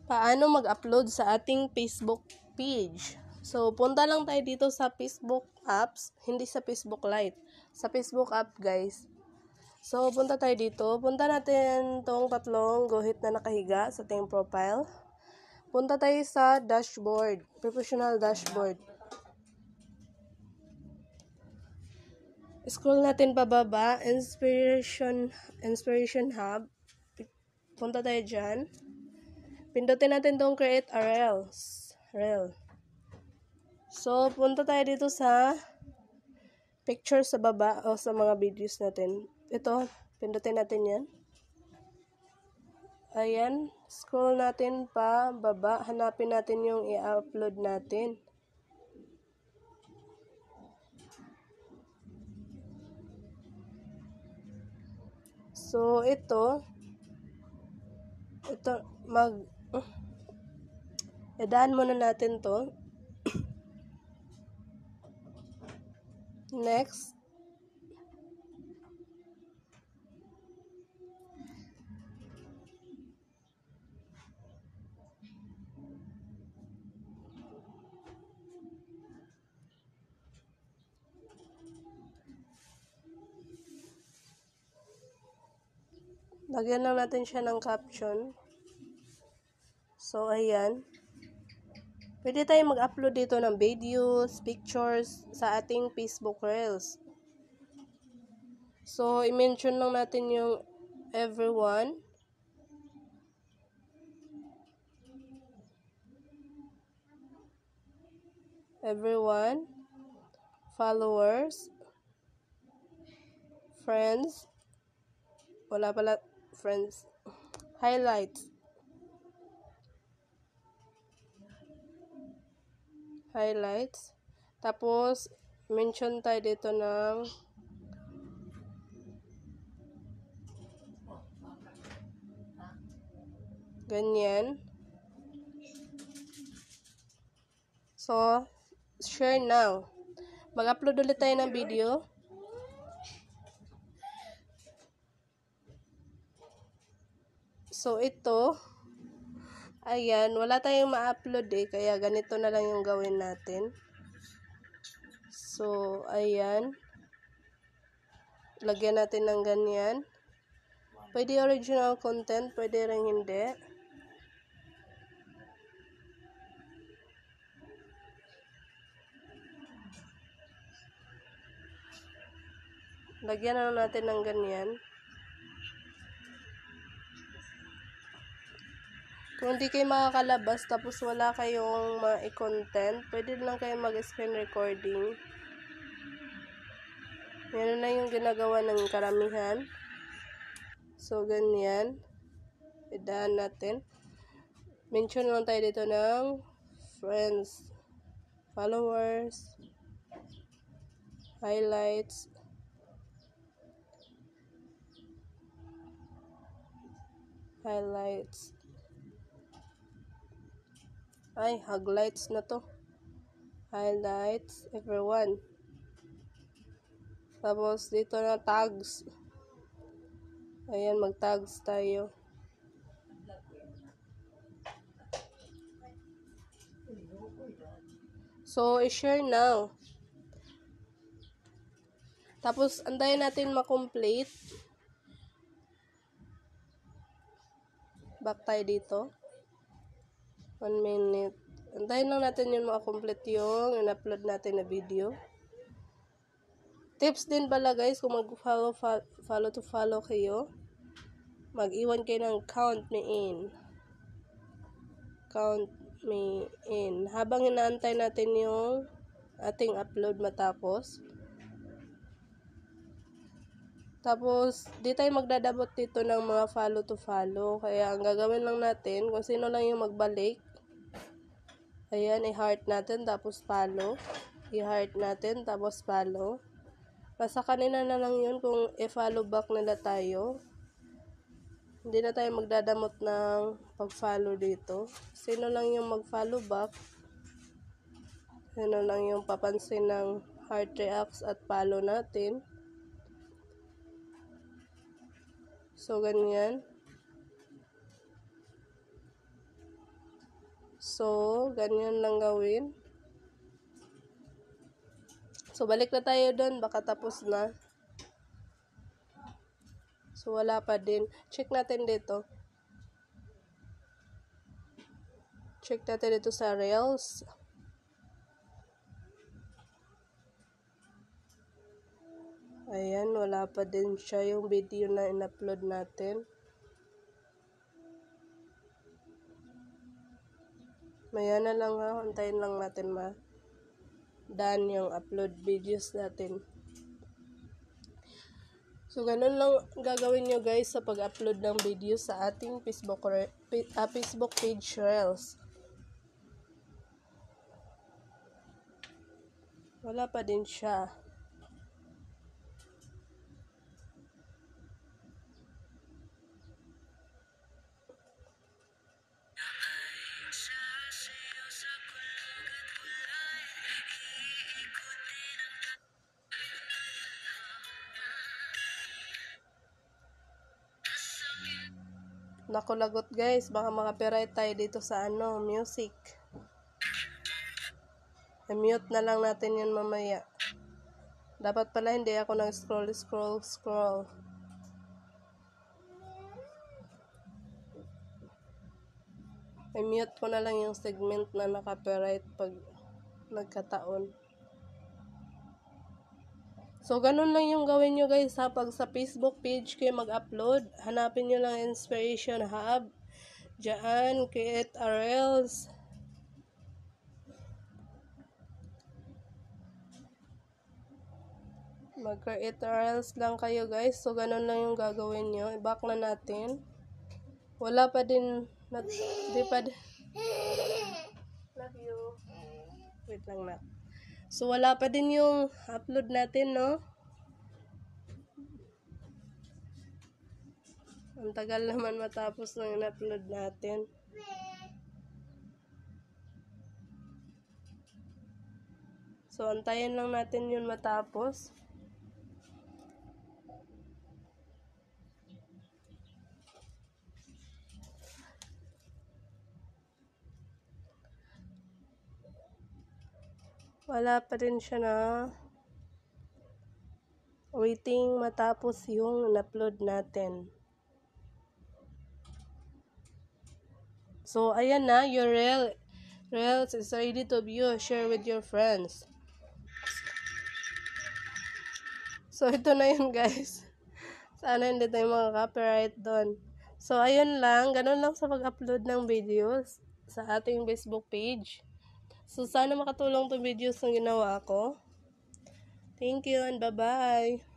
Paano mag-upload sa ating Facebook page? So, punta lang tayo dito sa Facebook apps, hindi sa Facebook Lite. Sa Facebook app, guys. So, punta tayo dito. Punta natin tong tatlong guhit na nakahiga sa ating profile. Punta tayo sa dashboard, professional dashboard. Scroll natin pababa, Inspiration Hub. Punta tayo dyan. Pindutin natin tong create a reel. So, punta tayo dito sa picture sa baba o sa mga videos natin. Ito, pindutin natin yan. Ayan, scroll natin pa baba. Hanapin natin yung i-upload natin. So, idaan muna natin to. Next. Lagyan lang natin siya ng caption. So, ayan. Pwede tayong mag-upload dito ng videos, pictures sa ating Facebook Reels. So, i-mention lang natin yung everyone. Followers, friends, wala pala friends, highlights, tapos mention tayo dito ng ganyan. So, share now. Mag-upload ulit tayo ng video. So, ito, ayan, wala tayong ma-upload kaya ganito na lang yung gawin natin. So, ayan. Lagyan natin ng ganyan. Pwede original content, pwede rin hindi. Lagyan na natin ng ganyan. Kung hindi kayo makakalabas tapos wala kayong ma-content, pwede lang kayo mag-screen recording. Yan na yung ginagawa ng karamihan. So, ganyan. Idaan natin. Mention lang tayo dito ng friends, followers, highlights, highlights na to. Highlights, everyone. Tapos, dito na tags. Ayan, mag-tags tayo. So, i-share now. Tapos, antayin natin ma-complete. Back tayo dito. 1 minute. Antayin lang natin yung ma-complete yung in-upload natin na video. Tips din pala guys, kung mag-follow kayo, mag-iwan kayo ng count me in. Habang inaantay natin yung ating upload matapos. Tapos, di tayo magdadabot dito ng mga follow to follow. Kaya, ang gagawin lang natin, kung sino lang yung magbalik, ayan, i-heart natin, tapos follow. I-heart natin, tapos follow. Nasa kanina na lang yun kung i-follow back nila tayo. Hindi na tayo magdadamot ng pag-follow dito. Sino lang yung mag-follow back, sino lang yung papansin ng heart reacts at follow natin. So, ganyan. So, ganyan lang gawin. So, balik na tayo doon. Baka tapos na. So, wala pa din. Check natin dito. Check natin dito sa Reels. Ayan, wala pa din siya yung video na in-upload natin. Maya na lang ha. Antayin lang natin done yung upload videos natin. So, ganun lang gagawin nyo guys sa pag-upload ng video sa ating Facebook page Reels. Wala pa din siya. Naku, lagot guys, baka maka-copyright tayo dito sa music. I-mute na lang natin yun mamaya. Dapat pala hindi ako nag-scroll. I-mute ko na lang yung segment na naka-copyright pag nagkataon. So, ganun lang yung gawin nyo guys ha. Pag sa Facebook page kayo mag-upload, hanapin nyo lang Inspiration Hub. Diyan, create a Reels. Mag-create a Reels lang kayo guys. So, ganun lang yung gagawin nyo. I-back na natin. Wala pa din. Di pa din. Love you. Wait lang na. So, wala pa din yung upload natin, no? Ang tagal naman matapos ng in-upload natin. So, antayin lang natin yun matapos. Wala pa rin siya na waiting matapos yung in-upload natin. So, ayan na, your Reels is ready to view. Share with your friends. So, ito na yun guys. Sana hindi tayo makaka-copyright doon. So, ayun lang. Ganun lang sa pag-upload ng videos sa ating Facebook page. So, sana makatulong itong videos na ginawa ko. Thank you and bye-bye.